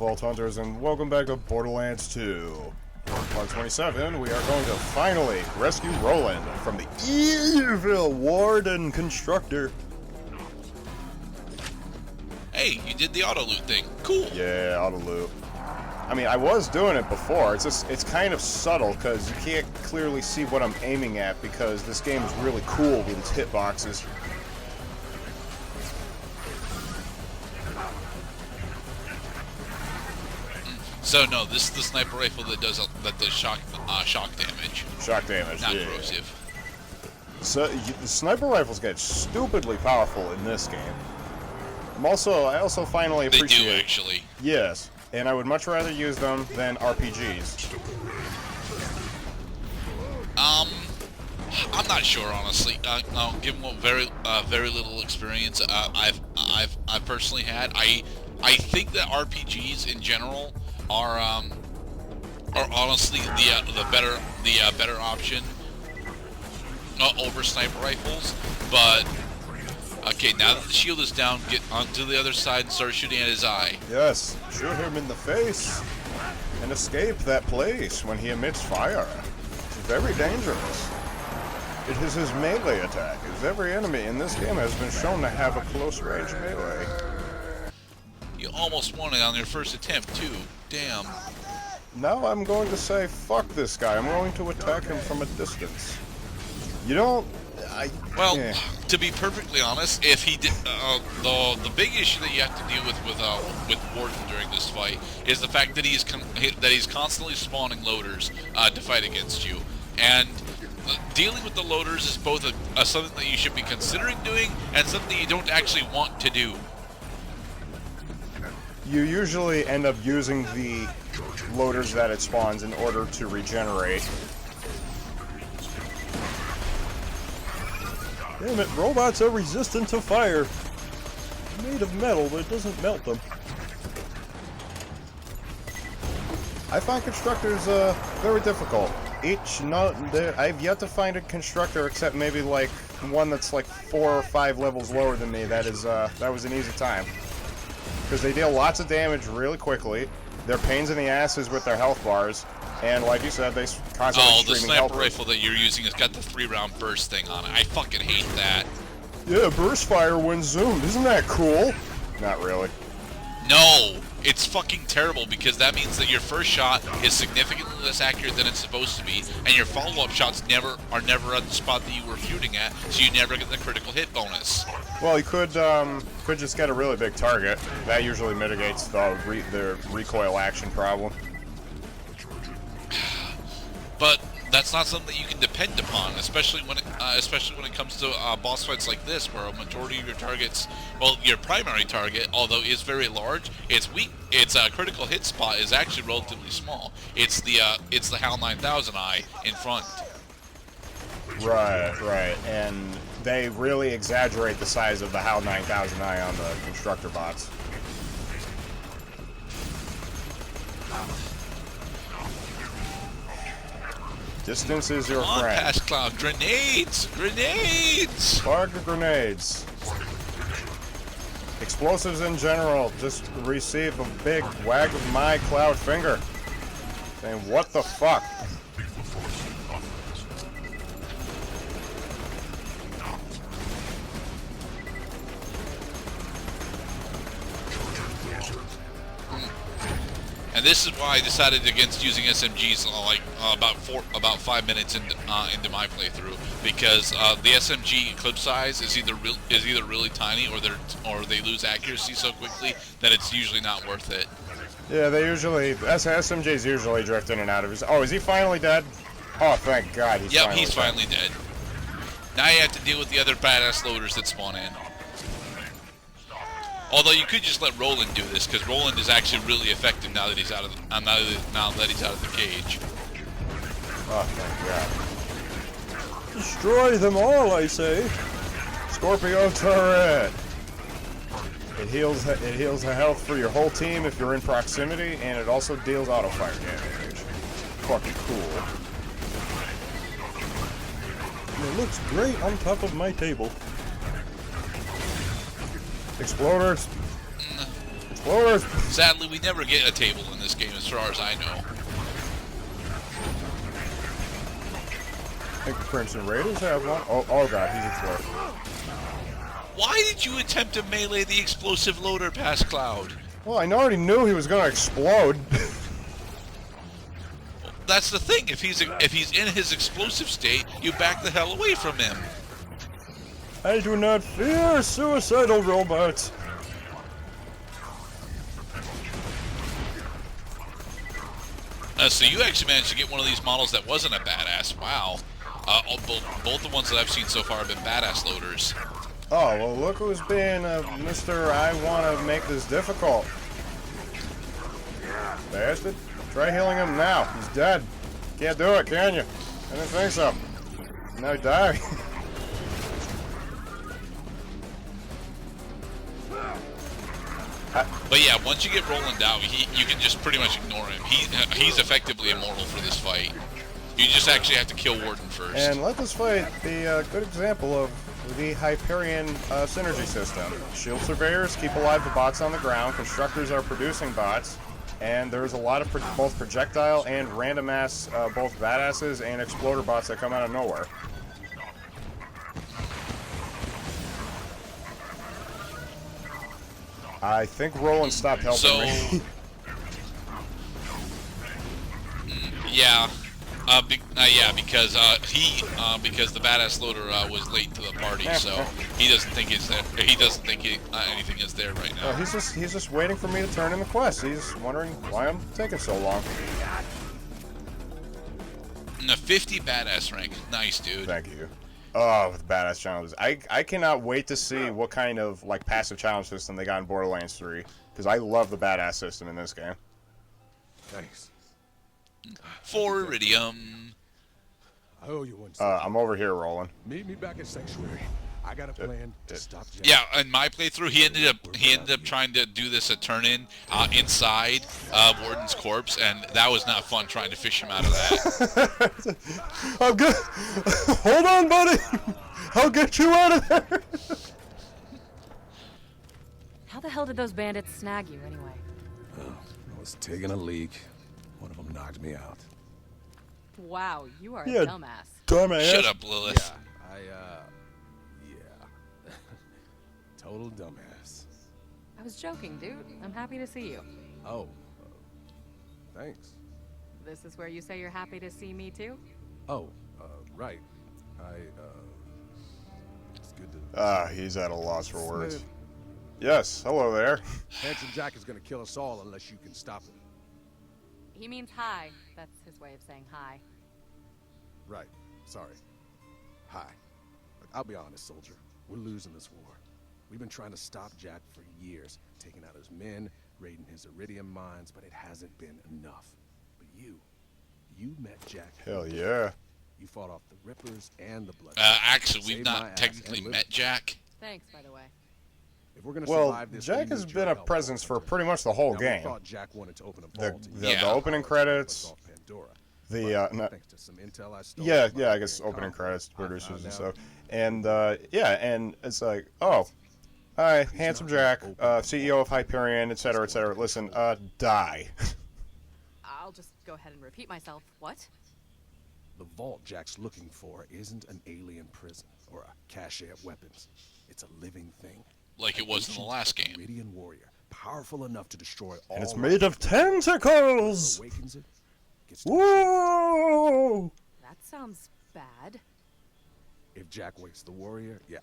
Vault Hunters, and welcome back to Borderlands 2. Part 27, we are going to finally rescue Roland from the evil Warden Constructor. Hey, you did the auto loot thing. Cool. Yeah, auto loot. I mean, I was doing it before. It's kind of subtle because you can't clearly see what I'm aiming at because this game is really cool with its hitboxes. So no, this is the sniper rifle that does shock damage. Shock damage, not yeah. corrosive. So the sniper rifles get stupidly powerful in this game. I also finally appreciate. They do actually. Yes, and I would much rather use them than RPGs. I'm not sure honestly. Given what very little experience I've personally had, I think that RPGs in general are honestly the better option over sniper rifles. But okay, now that the shield is down, get onto the other side and start shooting at his eye. Yes, shoot him in the face and escape that place when he emits fire. It's very dangerous. It is his melee attack, as every enemy in this game has been shown to have a close-range melee. You almost won it on your first attempt, too. Damn. Now I'm going to say, fuck this guy. I'm going to attack him from a distance. You don't... To be perfectly honest, if he did, the big issue that you have to deal with Warden during this fight is the fact that he's constantly spawning loaders to fight against you, and dealing with the loaders is both something that you should be considering doing and something you don't actually want to do. You usually end up using the loaders that it spawns in order to regenerate. Damn it, robots are resistant to fire. Made of metal, but it doesn't melt them. I find constructors very difficult. I've yet to find a constructor except maybe like one that's like 4 or 5 levels lower than me. That was an easy time. Because they deal lots of damage really quickly. They're pains in the asses with their health bars. And like you said, they constantly the streaming health. sniper rifle that you're using has got the 3-round burst thing on it. I fucking hate that. Yeah, burst fire when zoomed. Isn't that cool? Not really. No, it's fucking terrible because that means that your first shot is significantly less accurate than it's supposed to be, and your follow-up shots are never at the spot that you were shooting at, so you never get the critical hit bonus. Well, you could just get a really big target. That usually mitigates the recoil action problem. But that's not something that you can depend upon, especially when it comes to boss fights like this, where a majority of your targets, well, your primary target, although is very large, its critical hit spot is actually relatively small. It's the HAL 9000 eye in front. Right, and they really exaggerate the size of the HAL 9000 eye on the constructor bots. Distance is your friend. Past cloud. Grenades! Grenades! Spark the grenades. Explosives in general. Just receive a big wag of my cloud finger. Saying, what the fuck? And this is why I decided against using SMGs about 5 minutes into my playthrough, because the SMG clip size is either really tiny or they lose accuracy so quickly that it's usually not worth it. Yeah, SMGs usually drift in and out of his. Oh, is he finally dead? Oh, thank God, he's finally dead. Now you have to deal with the other badass loaders that spawn in. Although you could just let Roland do this, because Roland is actually really effective now that he's out of the cage. Oh, thank God. Destroy them all, I say. Scorpio turret. It heals the health for your whole team if you're in proximity, and it also deals auto fire damage. Fucking cool. It looks great on top of my table. Exploders. Explorers! Sadly, we never get a table in this game, as far as I know. I think the Crimson Raiders have one. Oh god, he's explored. Why did you attempt to melee the explosive loader past Cloud? Well, I already knew he was gonna explode. That's the thing. If he's in his explosive state, you back the hell away from him. I do not fear suicidal robots. So you actually managed to get one of these models that wasn't a badass. Wow. Both the ones that I've seen so far have been badass loaders. Oh, well, look who's being Mr. I want to make this difficult. Bastard. Try healing him now. He's dead. Can't do it, can you? I didn't think so. Now he died. But yeah, once you get Roland out, you can just pretty much ignore him. He's effectively immortal for this fight. You just actually have to kill Warden first. And let this fight be a good example of the Hyperion synergy system. Shield surveyors keep alive the bots on the ground. Constructors are producing bots. And there's a lot of both projectile and random ass, both badasses and exploder bots that come out of nowhere. I think Roland stopped helping me. Yeah. Because the badass loader was late to the party, so he doesn't think it's there. He doesn't think anything is there right now. He's just waiting for me to turn in the quest. He's wondering why I'm taking so long. And a 50 badass rank, nice dude. Thank you. Oh, with badass challenges, I cannot wait to see what kind of like passive challenge system they got in Borderlands 3, because I love the badass system in this game. Thanks. For Iridium. I owe you one. I'm over here, Roland. Meet me back at Sanctuary. I got a plan to stop Jack. Yeah, in my playthrough, he ended up trying to do this a turn-in inside Warden's corpse, and that was not fun trying to fish him out of that. I'm good. Hold on, buddy. I'll get you out of there. How the hell did those bandits snag you anyway? I was taking a leak. One of them knocked me out. Wow, you are Yeah. a dumbass. Dumbass. Shut up, Lilith. Yeah. Total dumbass. I was joking, dude. I'm happy to see you. Oh, thanks. This is where you say you're happy to see me too? Oh, right. It's good to... He's at a loss for words. Smith. Yes, hello there. Handsome Jack is gonna kill us all unless you can stop him. He means hi. That's his way of saying hi. Right. Sorry. Hi. Look, I'll be honest, soldier. We're losing this war. We've been trying to stop Jack for years, taking out his men, raiding his iridium mines, but it hasn't been enough. But you met Jack. Hell yeah. You fought off the Rippers and the Blood. Actually, we've Saved my not ass technically and met Jack. Thanks, by the way. If we're gonna Well, survive this, Jack we has need been your a help. presence for pretty much the whole Now, we game. thought Jack wanted to open a The vault in Yeah. opening credits. off Pandora. The But no, thanks to some intel I stole yeah, from yeah, my I guess Imperial opening Conqueror, credits, I producers found and out stuff. And yeah, and it's like, oh, hi, handsome Jack, CEO of Hyperion, etc., etc. Listen, die. I'll just go ahead and repeat myself. What? The vault Jack's looking for isn't an alien prison or a cache of weapons. It's a living thing. Like it was in the last game. Iridian warrior, powerful enough to destroy all. And it's made of tentacles! Awakens it, gets to Whoa! That sounds bad. If Jack wakes the warrior, yeah.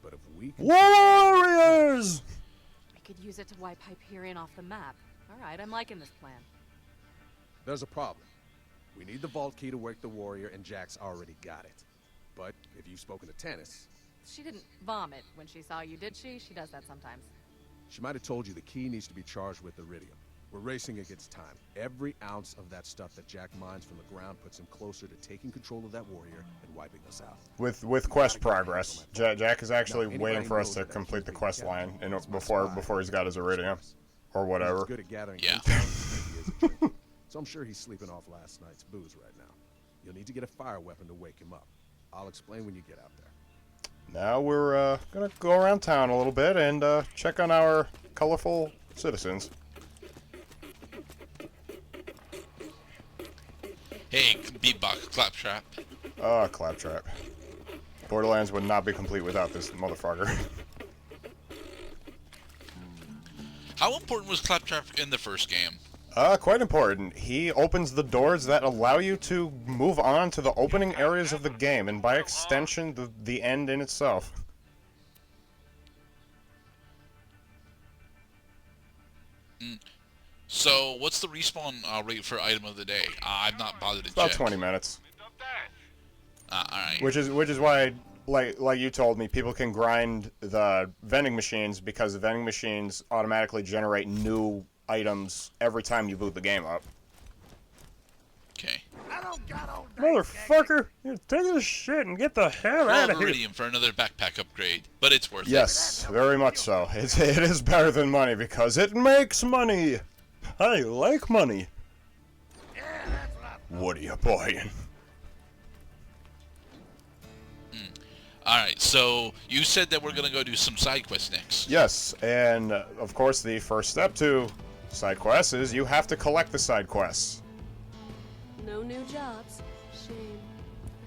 But if we can Warriors! We could use it to wipe Hyperion off the map. All right, I'm liking this plan. There's a problem. We need the vault key to wake the warrior, and Jack's already got it. But if you've spoken to Tannis, She didn't vomit when she saw you, did she? She does that sometimes. she might have told you the key needs to be charged with iridium. We're racing against time. Every ounce of that stuff that Jack mines from the ground puts him closer to taking control of that warrior and wiping us out. With quest progress, Jack is actually waiting for us to complete the quest line, and before he's got his iridium, or whatever. He's good at gathering Yeah. intel, and he is a jerk. So I'm sure he's sleeping off last night's booze right now. You'll need to get a fire weapon to wake him up. I'll explain when you get out there. Now we're gonna go around town a little bit and check on our colorful citizens. Hey, beatbox, claptrap. Ah, Claptrap. Borderlands would not be complete without this motherfucker. How important was claptrap in the first game? Quite important. He opens the doors that allow you to move on to the opening areas of the game, and by extension, the end in itself. So, what's the respawn rate for item of the day? I've not bothered to About check. 20 minutes. Alright. Which is why, like you told me, people can grind the vending machines because the vending machines automatically generate new items every time you boot the game up. Okay. Motherfucker! You take this shit and get the hell out 12 of here. iridium for another backpack upgrade, but it's worth it. Yes, very much so. It is better than money because it makes money. I like money. What are you buying? Alright, so you said that we're going to go do some side quests next. Yes, and of course the first step to side quests is you have to collect the side quests. No new jobs. Shame.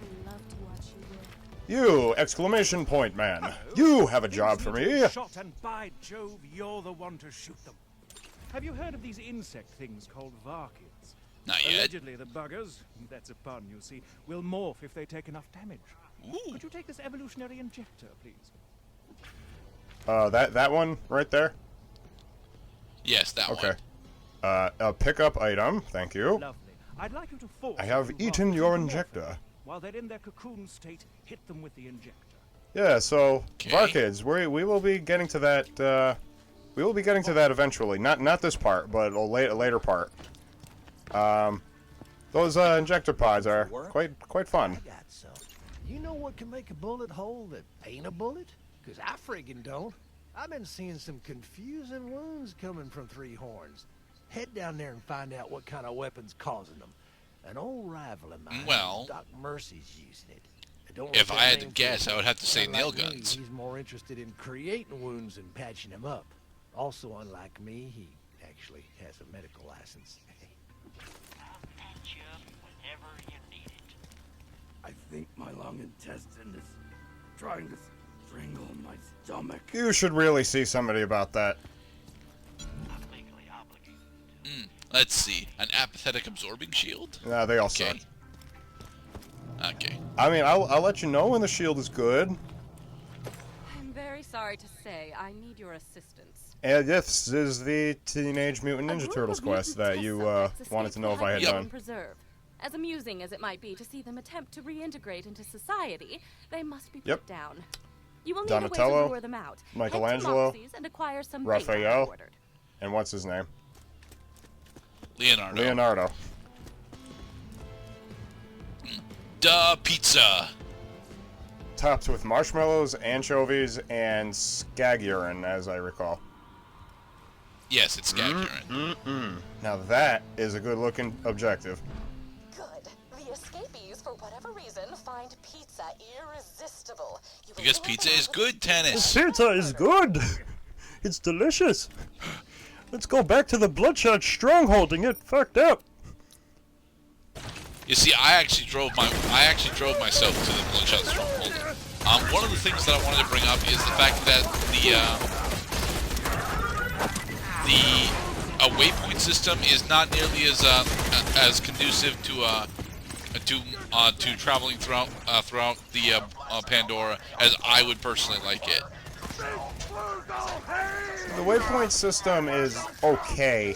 I love to watch you work. You! Exclamation point man. You have a job for me. Shot, and by Jove, you're the one to shoot them. Have you heard of these insect things called varkids? Not yet. Allegedly, the buggers, that's a pun, you see, will morph if they take enough damage. Ooh. Could you take this evolutionary injector, please? That one right there? Yes, that Okay. one. A pickup item, thank you. Lovely. I'd like you to force I have the eaten varkids your into morphing. injector. While they're in their cocoon state, hit them with the injector. Yeah, so Okay. Varkids, we will be getting to that. We will be getting to that eventually. Not this part, but a later part. Those injector pods are quite fun. I got some. You know what can make a bullet hole that ain't a bullet? 'Cause I friggin' don't. I've been seeing some confusing wounds coming from Three Horns. Head down there and find out what kind of weapon's causing them. An old rival of mine, Well, Doc Mercy's using it. Don't if let I that had to name guess, fool I would have to say you. nail Unlike me, guns. He's more interested in creating wounds than patching them up. Also, unlike me, he actually has a medical license. I think my long intestine is trying to strangle my stomach. You should really see somebody about that. Let's see. An apathetic absorbing shield? They all suck. Okay. Okay. I mean, I'll let you know when the shield is good. I'm very sorry to say I need your assistance. And this is the Teenage Mutant A Ninja group Turtles of quest mutant that test you subjects wanted to escaped know if I had Yep. done. Preserve. As amusing as it might be to see them attempt to reintegrate into society, they must be put Yep. down. You will need Donatello, a way to lure them out. Michelangelo, Head to Moxie's and acquire some bait I Raphael. ordered. And what's his name? Leonardo. Leonardo. Duh, pizza. Topped with marshmallows, anchovies, and skag urine, as I recall. Yes, it's skag urine. Now that is a good-looking objective. Good. The escapees, for whatever reason, find pizza irresistible. You will Because lure pizza them is out good, with Tennis. Pizza is good. It's delicious. Let's go back to the Bloodshot Stronghold and get fucked up. You see, I actually drove myself to the Bloodshot Stronghold. One of the things that I wanted to bring up is the fact that the waypoint system is not nearly as conducive to traveling throughout the Pandora as I would personally like it. The waypoint system is okay.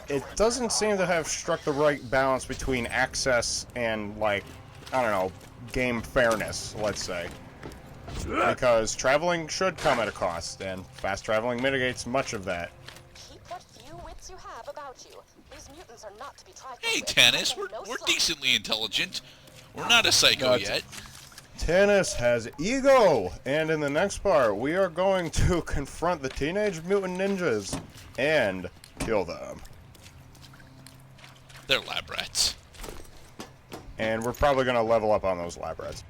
It doesn't seem to have struck the right balance between access and, like, I don't know, game fairness, let's say. Because traveling should come at a cost, and fast traveling mitigates much of that. Keep what few wits you have about you. These mutants are not to be trifled Hey, with. Tennis, Give them no we're slack. decently intelligent. We're not a psycho yet. Tennis has ego, and in the next part, we are going to confront the Teenage Mutant Ninjas and kill them. They're lab rats. And we're probably going to level up on those lab rats.